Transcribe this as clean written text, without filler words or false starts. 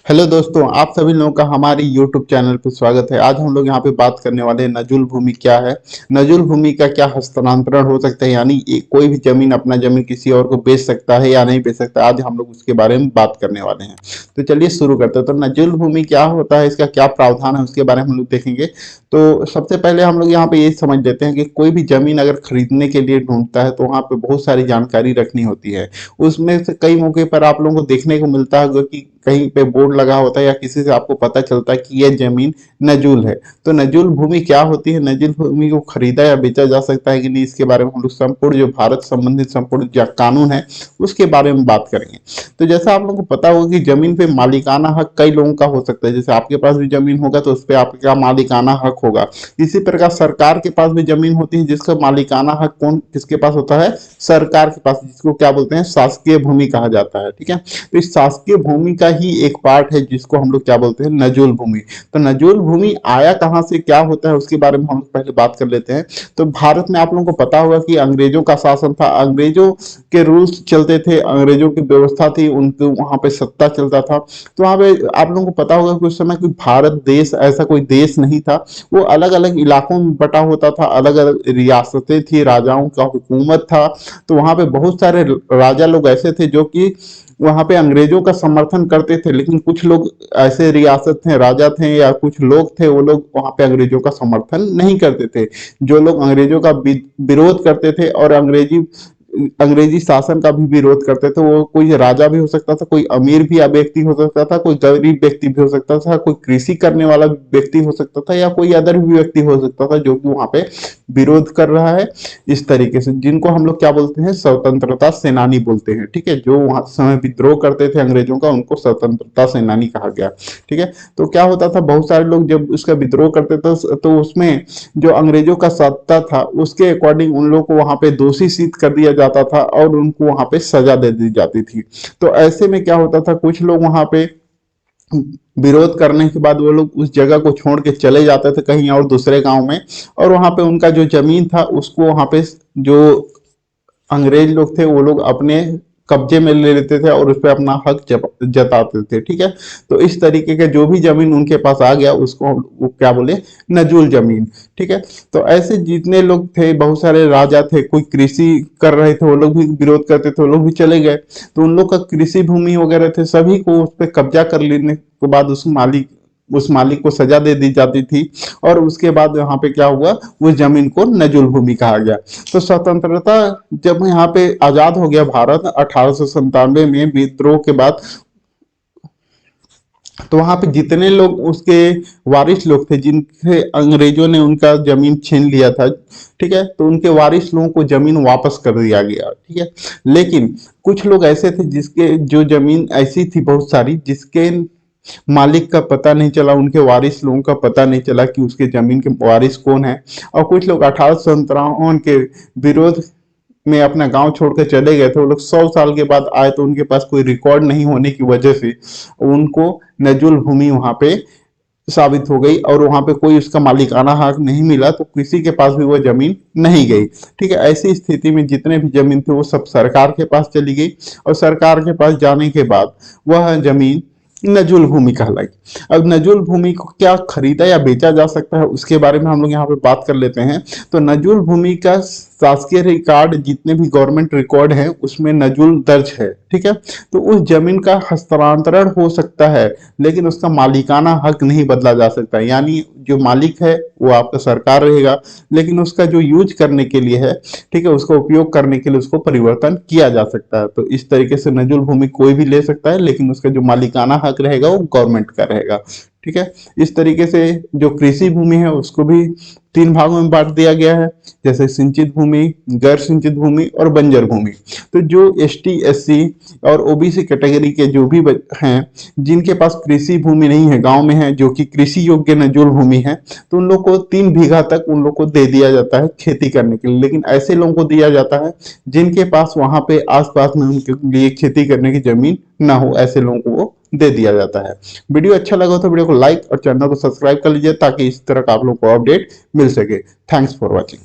Hello दोस्तों, आप सभी लोगों का हमारी यूट्यूब चैनल पर स्वागत है। आज हम लोग यहाँ पे बात करने वाले हैं नजुल भूमि क्या है, नजुल भूमि का क्या हस्तांतरण हो सकता है, यानी कोई भी जमीन अपना जमीन किसी और को बेच सकता है या नहीं बेच सकता। आज हम लोग उसके बारे में बात करने वाले हैं। तो चलिए शुरू करते हैं। तो नजुल भूमि क्या होता है, इसका क्या प्रावधान है, उसके बारे में हम लोग देखेंगे। तो सबसे पहले हम लोग यहाँ पे ये समझ लेते हैं कि कोई भी जमीन अगर खरीदने के लिए ढूंढता है तो वहाँ पे बहुत सारी जानकारी रखनी होती है। उसमें से कई मौके पर आप लोगों को देखने को मिलता है कि कहीं पे बोर्ड लगा होता है या किसी से आपको पता चलता है कि यह जमीन नजूल है। तो नजूल भूमि क्या होती है, नजूल भूमि को खरीदा या बेचा जा सकता है कि नहीं, इसके बारे में हम लोग संपूर्ण जो भारत संबंधित संपूर्ण जो कानून है उसके बारे में बात करेंगे। तो जैसा आप लोगों को पता होगा कि जमीन पे मालिकाना हक कई लोगों का हो सकता है। जैसे आपके पास भी जमीन होगा तो उस पर आपका मालिकाना हक होगा। इसी प्रकार सरकार के पास भी जमीन होती है जिसका मालिकाना हक कौन किसके पास होता है, सरकार के पास, जिसको क्या बोलते हैं, शासकीय भूमि कहा जाता है। ठीक है, तो इस शासकीय भूमि का ही एक पार्ट है जिसको हम लोग क्या बोलते हैं, नजूल भूमि। तो नजूल भूमि आया कहाँ से, क्या होता है, उसके बारे में हम पहले बात कर लेते हैं। तो भारत में आप लोगों को पता होगा कि अंग्रेजों का शासन था, अंग्रेजों के रूल्स चलते थे, अंग्रेजों की व्यवस्था थी, उनके वहां पे सत्ता चलता था। तो वहां पे आप लोगों को पता होगा कि उस समय कोई भारत देश ऐसा कोई देश नहीं था। वो अलग अलग इलाकों में बटा होता था, अलग अलग रियासतें थी, राजाओं का हुकूमत था। तो वहां पे बहुत सारे राजा लोग ऐसे थे जो कि वहां पे अंग्रेजों का समर्थन करते थे, लेकिन कुछ लोग ऐसे रियासत थे, राजा थे या कुछ लोग थे, वो लोग वहां पे अंग्रेजों का समर्थन नहीं करते थे। जो लोग अंग्रेजों का विरोध करते थे और अंग्रेजी शासन का भी विरोध करते थे, वो कोई राजा भी हो सकता था, कोई अमीर भी व्यक्ति हो सकता था, कोई गरीब व्यक्ति भी हो सकता था, कोई कृषि करने वाला व्यक्ति हो सकता था, या कोई अदर भी व्यक्ति हो सकता था जो कि वहां पे विरोध कर रहा है। इस तरीके से जिनको हम लोग क्या बोलते हैं, स्वतंत्रता सेनानी बोलते हैं। ठीक है, जो वहां समय विद्रोह करते थे अंग्रेजों का, उनको स्वतंत्रता सेनानी कहा गया। ठीक है, तो क्या होता था, बहुत सारे लोग जब उसका विद्रोह करते थे तो उसमें जो अंग्रेजों का सत्ता था उसके अकॉर्डिंग उन लोगों को वहां पे दोषी सिद्ध कर दिया जाता था और उनको वहां पे सजा दे दी जाती थी। तो ऐसे में क्या होता था, कुछ लोग वहां पे विरोध करने के बाद वो लोग उस जगह को छोड़ के चले जाते थे कहीं और दूसरे गांव में, और वहां पे उनका जो जमीन था उसको वहां पे जो अंग्रेज लोग थे वो लोग अपने कब्जे में ले लेते थे और उस पर अपना हक जताते थे। ठीक है, तो इस तरीके के जो भी जमीन उनके पास आ गया उसको वो क्या बोले, नजूल जमीन। ठीक है, तो ऐसे जितने लोग थे, बहुत सारे राजा थे, कोई कृषि कर रहे थे वो लोग भी विरोध करते थे, वो लोग भी चले गए। तो उन लोग का कृषि भूमि वगैरह थे, सभी को उस पर कब्जा कर लेने के बाद उस मालिक को सजा दे दी जाती थी। और उसके बाद यहाँ पे क्या हुआ, उस जमीन को नजुल भूमि कहा गया। तो स्वतंत्रता जब यहाँ पे आजाद हो गया भारत 1897 में विद्रोह के बाद, तो वहां पे जितने लोग उसके वारिस लोग थे जिनसे अंग्रेजों ने उनका जमीन छीन लिया था, ठीक है, तो उनके वारिस लोगों को जमीन वापस कर दिया गया। ठीक है, लेकिन कुछ लोग ऐसे थे जिसके जो जमीन ऐसी थी बहुत सारी जिसके मालिक का पता नहीं चला, उनके वारिस लोगों का पता नहीं चला कि उसके जमीन के वारिस कौन है। और कुछ लोग 1857 के विरोध में अपना गांव छोड़कर चले गए थे, वो लोग 100 साल के बाद आए तो उनके पास कोई रिकॉर्ड नहीं होने की वजह से उनको नजुल भूमि वहां पे साबित हो गई और वहां पे कोई उसका मालिकाना हक नहीं मिला, तो किसी के पास भी वो जमीन नहीं गई। ठीक है, ऐसी स्थिति में जितने भी जमीन थे वो सब सरकार के पास चली गई, और सरकार के पास जाने के बाद वह जमीन नजुल भूमि कहलाई। अब नजुल भूमि को क्या खरीदा या बेचा जा सकता है उसके बारे में हम लोग यहाँ पे बात कर लेते हैं। तो नजुल भूमि का शासकीय रिकॉर्ड, जितने भी गवर्नमेंट रिकॉर्ड है उसमें नजुल दर्ज है। ठीक है, तो उस जमीन का हस्तांतरण हो सकता है लेकिन उसका मालिकाना हक नहीं बदला जा सकता, यानी जो मालिक है वो आपका सरकार रहेगा, लेकिन उसका जो यूज करने के लिए है, ठीक है, उसका उपयोग करने के लिए उसको परिवर्तन किया जा सकता है। तो इस तरीके से नजुल भूमि कोई भी ले सकता है, लेकिन उसका जो मालिकाना हक रहेगा वो गवर्नमेंट का रहेगा। ठीक है, इस तरीके से जो कृषि भूमि है उसको भी 3 भागों में बांट दिया गया है, जैसे सिंचित भूमि, गैर सिंचित भूमि और बंजर भूमि। तो जो ST SC और OBC कैटेगरी के जो भी हैं जिनके पास कृषि भूमि नहीं है, गांव में है, जो कि कृषि योग्य नजुल भूमि है, तो उन लोग को 3 बीघा तक उन लोग को दे दिया जाता है खेती करने के लिए। लेकिन ऐसे लोगों को दिया जाता है जिनके पास वहां पे आसपास में उनके लिए खेती करने की जमीन ना हो, ऐसे लोगों को वो दे दिया जाता है। वीडियो अच्छा लगा तो वीडियो को लाइक और चैनल को सब्सक्राइब कर लीजिए ताकि इस तरह का आप लोगों को अपडेट मिल सके। Thanks for watching.